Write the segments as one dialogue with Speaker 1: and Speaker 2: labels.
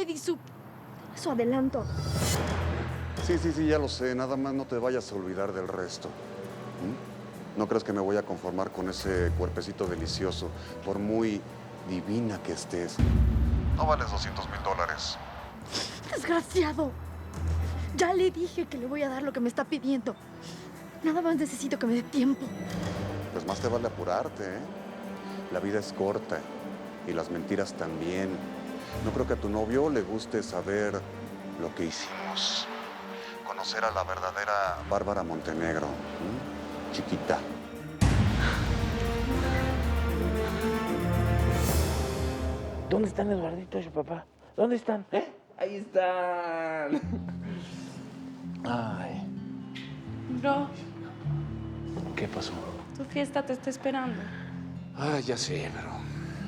Speaker 1: di su adelanto.
Speaker 2: Sí, ya lo sé. Nada más no te vayas a olvidar del resto. ¿No crees que me voy a conformar con ese cuerpecito delicioso, por muy divina que estés? No vales $200,000.
Speaker 1: Desgraciado. Ya le dije que le voy a dar lo que me está pidiendo. Nada más necesito que me dé tiempo.
Speaker 2: Pues más te vale apurarte, ¿eh? La vida es corta y las mentiras también. No creo que a tu novio le guste saber lo que hicimos. Conocer a la verdadera Bárbara Montenegro. Chiquita.
Speaker 3: ¿Dónde están Eduardito y su papá? ¿Dónde están? Ahí están. Ay.
Speaker 4: Bro,
Speaker 3: ¿Qué pasó?
Speaker 4: tu fiesta te está esperando.
Speaker 3: Ah, ya sé, pero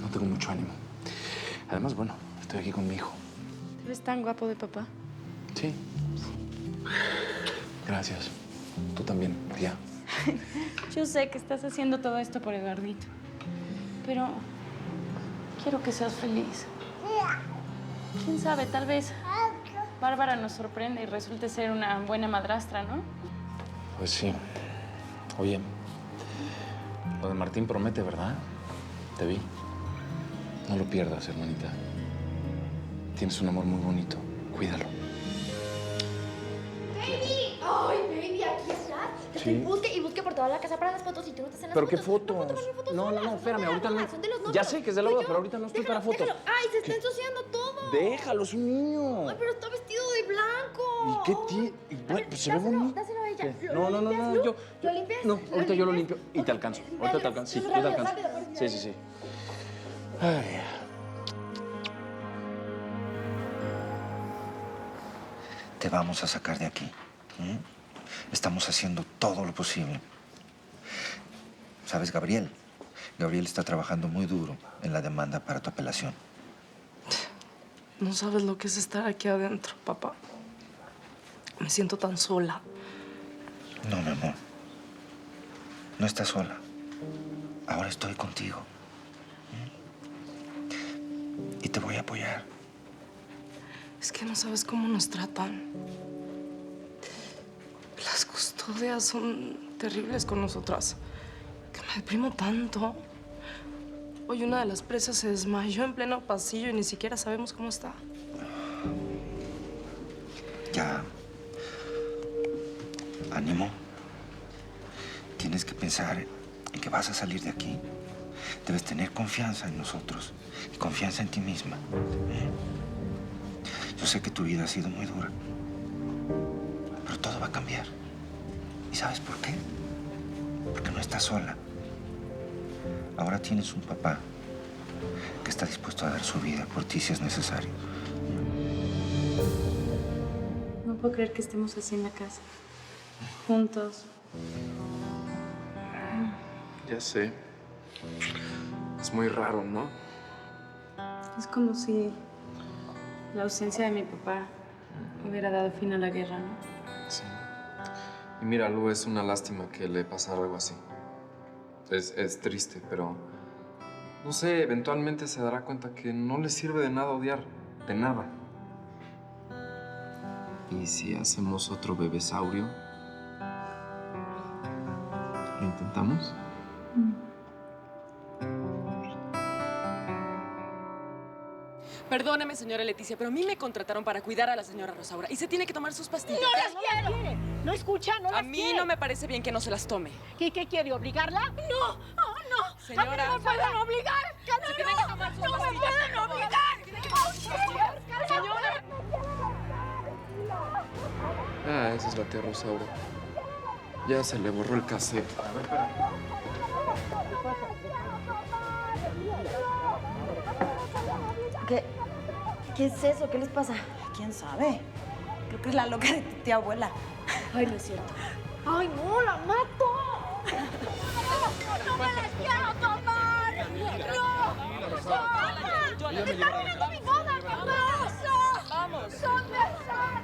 Speaker 3: no tengo mucho ánimo. Además, bueno, estoy aquí con mi hijo.
Speaker 4: ¿Te ves tan guapo de papá?
Speaker 3: Sí. Gracias. Tú también, tía.
Speaker 4: Yo sé que estás haciendo todo esto por Eduardito, pero quiero que seas feliz. ¿Quién sabe? Tal vez Bárbara nos sorprende y resulte ser una buena madrastra, ¿no?
Speaker 3: Pues sí. Oye, lo de Martín promete, ¿verdad? Te vi. No lo pierdas, hermanita. Tienes un amor muy bonito. Cuídalo.
Speaker 1: ¡Baby! ¡Ay, baby! Aquí estás.
Speaker 3: Sí.
Speaker 1: Busque y busque por toda la casa para las fotos y tú no estás en las
Speaker 3: ¿Pero
Speaker 1: fotos.
Speaker 3: qué fotos?
Speaker 1: No puedo tomar fotos
Speaker 3: No,
Speaker 1: solas.
Speaker 3: espérame,
Speaker 1: Son de
Speaker 3: ahorita
Speaker 1: la
Speaker 3: no.
Speaker 1: boda, son de los novios.
Speaker 3: Ya sé que es de la
Speaker 1: Soy
Speaker 3: boda,
Speaker 1: yo.
Speaker 3: pero ahorita no estoy para fotos.
Speaker 1: Déjalo. ¡Ay, se está ensuciando todo!
Speaker 3: Déjalo, es un niño.
Speaker 1: ¡Ay, pero está vestido de blanco!
Speaker 3: ¿Y qué tiene?
Speaker 1: A ver,
Speaker 3: Pues se ve
Speaker 1: dáselo,
Speaker 3: bonito.
Speaker 1: dáselo a ella.
Speaker 3: ¿Qué?
Speaker 1: ¿Lo
Speaker 3: No,
Speaker 1: limpias, Lu?
Speaker 3: yo.
Speaker 1: ¿Lo limpias?
Speaker 3: No, ahorita yo lo limpio y
Speaker 1: Ok,
Speaker 3: te alcanzo. Ahorita te
Speaker 1: rápido,
Speaker 3: alcanzo. Sí, yo te
Speaker 1: rápido,
Speaker 3: alcanzo.
Speaker 1: rápido, por
Speaker 3: Sí, sí, sí. Ay.
Speaker 5: Te vamos a sacar de aquí. Estamos haciendo todo lo posible. ¿Sabes, Gabriel? Gabriel está trabajando muy duro en la demanda para tu apelación.
Speaker 6: No sabes lo que es estar aquí adentro, papá. Me siento tan sola.
Speaker 5: No, mi amor. No estás sola. Ahora estoy contigo. Y te voy a apoyar.
Speaker 6: Es que no sabes cómo nos tratan. Las custodias son terribles con nosotras. Que me deprimo tanto. Hoy una de las presas se desmayó en pleno pasillo y ni siquiera sabemos cómo está.
Speaker 5: Ya. Ánimo. Tienes que pensar en que vas a salir de aquí. Debes tener confianza en nosotros y confianza en ti misma. Yo sé que tu vida ha sido muy dura, pero todo va a cambiar. ¿Y sabes por qué? Porque no estás sola. Ahora tienes un papá que está dispuesto a dar su vida por ti si es necesario.
Speaker 4: No puedo creer que estemos así en la casa. Juntos.
Speaker 3: Ya sé. Es muy raro, ¿no?
Speaker 4: Es como si la ausencia de mi papá hubiera dado fin a la guerra, ¿no?
Speaker 7: Sí. Y mira, Lu, es una lástima que le pasara algo así. Es triste, pero... No sé, eventualmente se dará cuenta que no le sirve de nada odiar. De nada. ¿Y si hacemos otro bebesaurio? ¿Lo intentamos?
Speaker 8: Perdóneme, señora Leticia, pero a mí me contrataron para cuidar a la señora Rosaura y se tiene que tomar sus pastillas.
Speaker 9: ¡No las quiero! ¿No escucha? ¿No las
Speaker 8: A mí
Speaker 9: quiere?
Speaker 8: no me parece bien que no se las tome.
Speaker 9: ¿Qué quiere? ¿Obligarla? ¡No! ¡Oh, no!
Speaker 8: Señora,
Speaker 9: ¡No me pueden obligar!
Speaker 8: se tiene que tomar sus
Speaker 9: ¡No me
Speaker 8: pastillas,
Speaker 9: pueden
Speaker 8: por favor.
Speaker 9: obligar!
Speaker 8: Señora.
Speaker 7: Ah, esa es la tía Rosaura. Ya se le borró el cassette.
Speaker 1: ¿Qué es eso? ¿Qué les pasa?
Speaker 10: ¿Quién sabe? Creo que es la loca de tu tía abuela.
Speaker 1: Ay, no es cierto.
Speaker 9: ¡Ay, no! ¡La mato! ¡No me las quiero tomar! ¡No! ¡Está arruinando mi boda! ¿Qué pasa?
Speaker 8: Vamos.
Speaker 9: ¿Dónde están?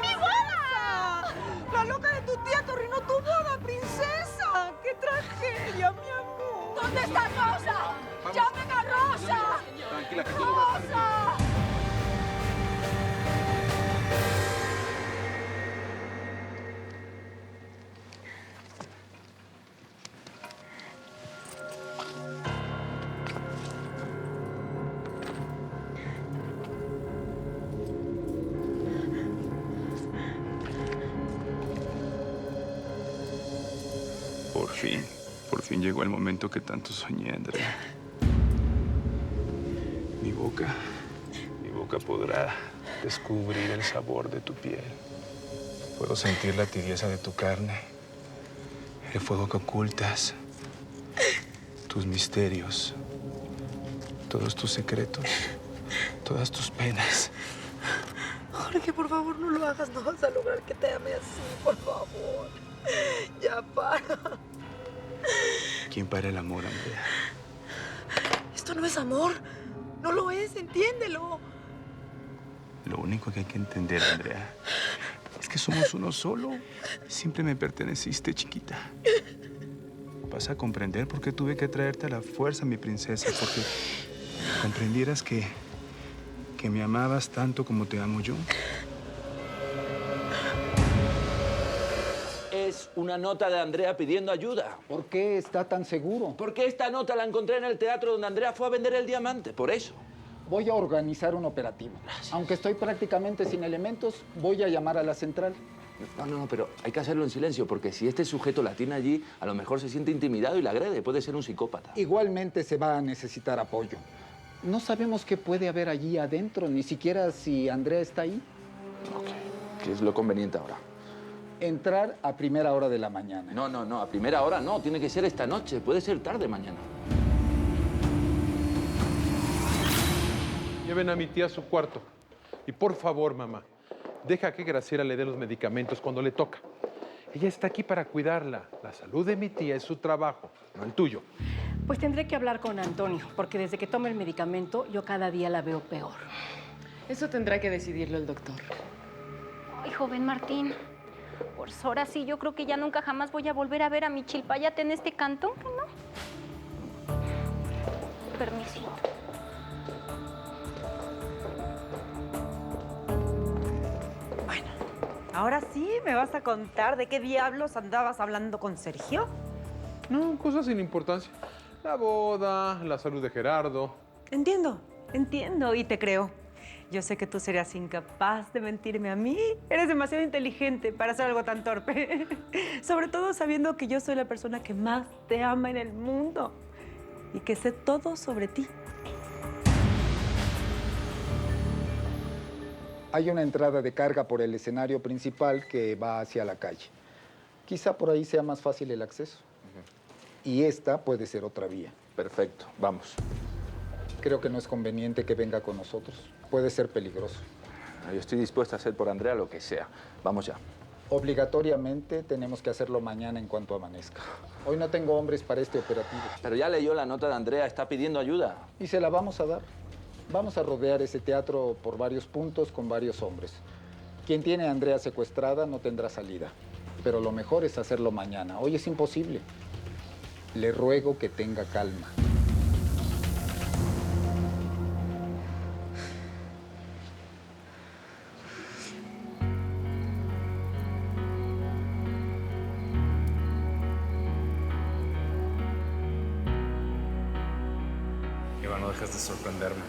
Speaker 9: ¡Mi boda! La loca de tu tía te arruinó tu boda, princesa. ¡Qué tragedia, mi amor! ¿Dónde está Rosa? ¡Llamen a Rosa!
Speaker 3: Tranquila, que todo va a estar bien.
Speaker 9: ¡Rosa!
Speaker 11: Por fin llegó el momento que tanto soñé, Andrea. Mi boca podrá descubrir el sabor de tu piel. Puedo sentir la tibieza de tu carne, el fuego que ocultas, tus misterios, todos tus secretos, todas tus penas.
Speaker 9: Jorge, por favor, no lo hagas. No vas a lograr que te ame así, por favor. Ya para.
Speaker 11: ¿Quién para el amor, Andrea?
Speaker 9: Esto no es amor. No lo es, entiéndelo.
Speaker 11: Lo único que hay que entender, Andrea, es que somos uno solo. Siempre me perteneciste, chiquita. Vas a comprender por qué tuve que traerte a la fuerza, mi princesa, porque comprendieras que me amabas tanto como te amo yo.
Speaker 12: Es una nota de Andrea pidiendo ayuda.
Speaker 13: ¿Por qué está tan seguro?
Speaker 12: Porque esta nota la encontré en el teatro donde Andrea fue a vender el diamante, por eso.
Speaker 13: Voy a organizar un operativo.
Speaker 12: Gracias.
Speaker 13: Aunque estoy prácticamente sin elementos, voy a llamar a la central.
Speaker 12: No, pero hay que hacerlo en silencio, porque si este sujeto la tiene allí, a lo mejor se siente intimidado y la agrede. Puede ser un psicópata.
Speaker 13: Igualmente se va a necesitar apoyo. No sabemos qué puede haber allí adentro, ni siquiera si Andrea está ahí.
Speaker 12: Ok. ¿Qué es lo conveniente ahora?
Speaker 13: Entrar a primera hora de la mañana.
Speaker 12: No, a primera hora no. Tiene que ser esta noche. Puede ser tarde mañana.
Speaker 14: Lleven a mi tía a su cuarto. Y por favor, mamá, deja que Graciela le dé los medicamentos cuando le toca. Ella está aquí para cuidarla. La salud de mi tía es su trabajo, no el tuyo.
Speaker 15: Pues tendré que hablar con Antonio, porque desde que toma el medicamento, yo cada día la veo peor.
Speaker 8: Eso tendrá que decidirlo el doctor.
Speaker 16: Ay, joven Martín, pues ahora sí, yo creo que ya nunca jamás voy a volver a ver a mi chilpayate en este cantón, ¿no? Permisito.
Speaker 10: Ahora sí, ¿me vas a contar de qué diablos andabas hablando con Sergio?
Speaker 14: No, cosas sin importancia. La boda, la salud de Gerardo.
Speaker 10: Entiendo y te creo. Yo sé que tú serías incapaz de mentirme a mí. Eres demasiado inteligente para hacer algo tan torpe. Sobre todo sabiendo que yo soy la persona que más te ama en el mundo y que sé todo sobre ti.
Speaker 13: Hay una entrada de carga por el escenario principal que va hacia la calle. Quizá por ahí sea más fácil el acceso. Y esta puede ser otra vía.
Speaker 12: Perfecto, vamos.
Speaker 13: Creo que no es conveniente que venga con nosotros. Puede ser peligroso.
Speaker 12: Yo estoy dispuesta a hacer por Andrea lo que sea. Vamos ya.
Speaker 13: Obligatoriamente tenemos que hacerlo mañana en cuanto amanezca. Hoy no tengo hombres para este operativo.
Speaker 12: Pero ya leyó la nota de Andrea, está pidiendo ayuda.
Speaker 13: Y se la vamos a dar. Vamos a rodear ese teatro por varios puntos con varios hombres. Quien tiene a Andrea secuestrada no tendrá salida. Pero lo mejor es hacerlo mañana. Hoy es imposible. Le ruego que tenga calma.
Speaker 3: Eva, no dejas de sorprenderme.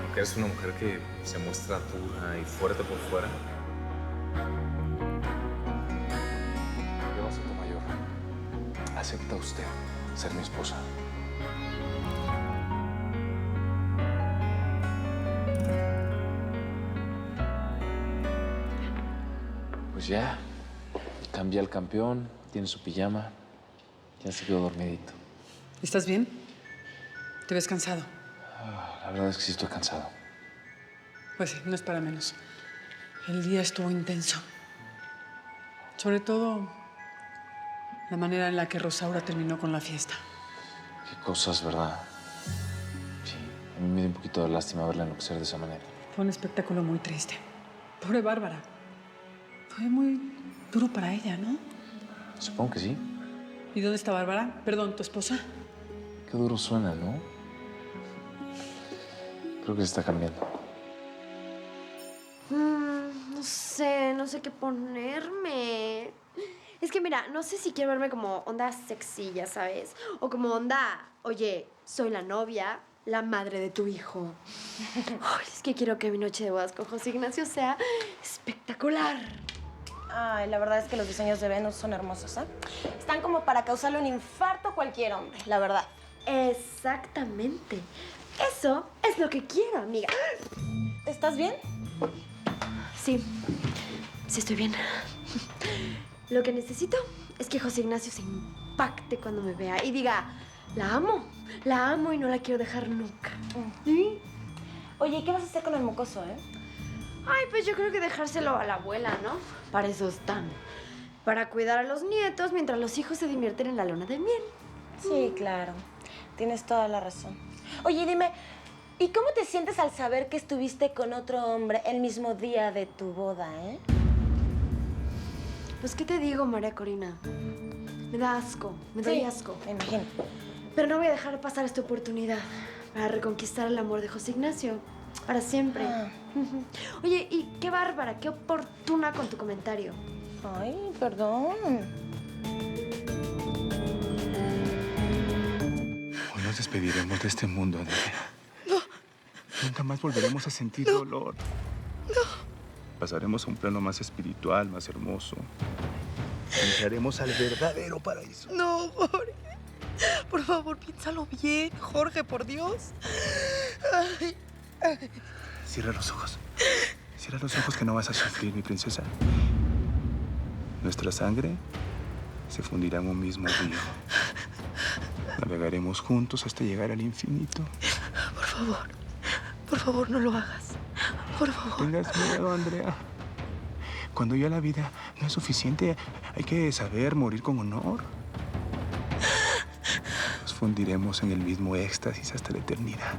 Speaker 3: Aunque eres una mujer que se muestra dura y fuerte por fuera. Eva Sotomayor, ¿acepta usted ser mi esposa? Pues ya, cambia el campeón, tiene su pijama, ya se quedó dormidito.
Speaker 17: ¿Estás bien? ¿Te ves cansado?
Speaker 3: La verdad es que sí estoy cansado.
Speaker 17: Pues sí, no es para menos. El día estuvo intenso. Sobre todo la manera en la que Rosaura terminó con la fiesta.
Speaker 3: Qué cosas, ¿verdad? Sí, a mí me dio un poquito de lástima verla enloquecer de esa manera.
Speaker 17: Fue un espectáculo muy triste. Pobre Bárbara. Fue muy duro para ella, ¿no?
Speaker 3: Supongo que sí.
Speaker 17: ¿Y dónde está Bárbara? Perdón, ¿tu esposa?
Speaker 3: Qué duro suena, ¿no? Creo que se está cambiando.
Speaker 1: No sé qué ponerme. Es que mira, no sé si quiero verme como onda sexy, ya sabes. O como onda, oye, soy la novia, la madre de tu hijo. Ay, es que quiero que mi noche de bodas con José Ignacio sea espectacular.
Speaker 18: Ay, la verdad es que los diseños de Venus son hermosos, ¿eh? Están como para causarle un infarto a cualquier hombre, la verdad.
Speaker 1: Exactamente. Eso es lo que quiero, amiga.
Speaker 18: ¿Estás bien?
Speaker 1: Sí, sí estoy bien. Lo que necesito es que José Ignacio se impacte cuando me vea y diga, la amo y no la quiero dejar nunca.
Speaker 18: ¿Sí? Oye, ¿y qué vas a hacer con el mocoso,
Speaker 1: Ay, pues yo creo que dejárselo a la abuela, ¿no? Para eso están. Para cuidar a los nietos mientras los hijos se divierten en la luna de miel.
Speaker 18: Sí, claro. Tienes toda la razón. Oye, dime, ¿y cómo te sientes al saber que estuviste con otro hombre el mismo día de tu boda,
Speaker 1: Pues, ¿qué te digo, María Corina? Me da asco, me doy asco.
Speaker 18: Me imagino.
Speaker 1: Pero no voy a dejar pasar esta oportunidad para reconquistar el amor de José Ignacio. Para siempre. Oye, y qué bárbara, qué oportuna con tu comentario.
Speaker 18: Ay, perdón.
Speaker 11: Hoy nos despediremos de este mundo, Andrea. No. Nunca más volveremos a sentir dolor. No. Pasaremos a un plano más espiritual, más hermoso. Entraremos al verdadero paraíso.
Speaker 9: No, Jorge. Por favor, piénsalo bien, Jorge, por Dios. Ay, ay.
Speaker 11: Cierra los ojos. Cierra los ojos que no vas a sufrir, mi princesa. Nuestra sangre se fundirá en un mismo río. Navegaremos juntos hasta llegar al infinito.
Speaker 9: Por favor, no lo hagas. Por favor.
Speaker 11: No tengas miedo, Andrea. Cuando ya la vida no es suficiente, hay que saber morir con honor. Nos fundiremos en el mismo éxtasis hasta la eternidad.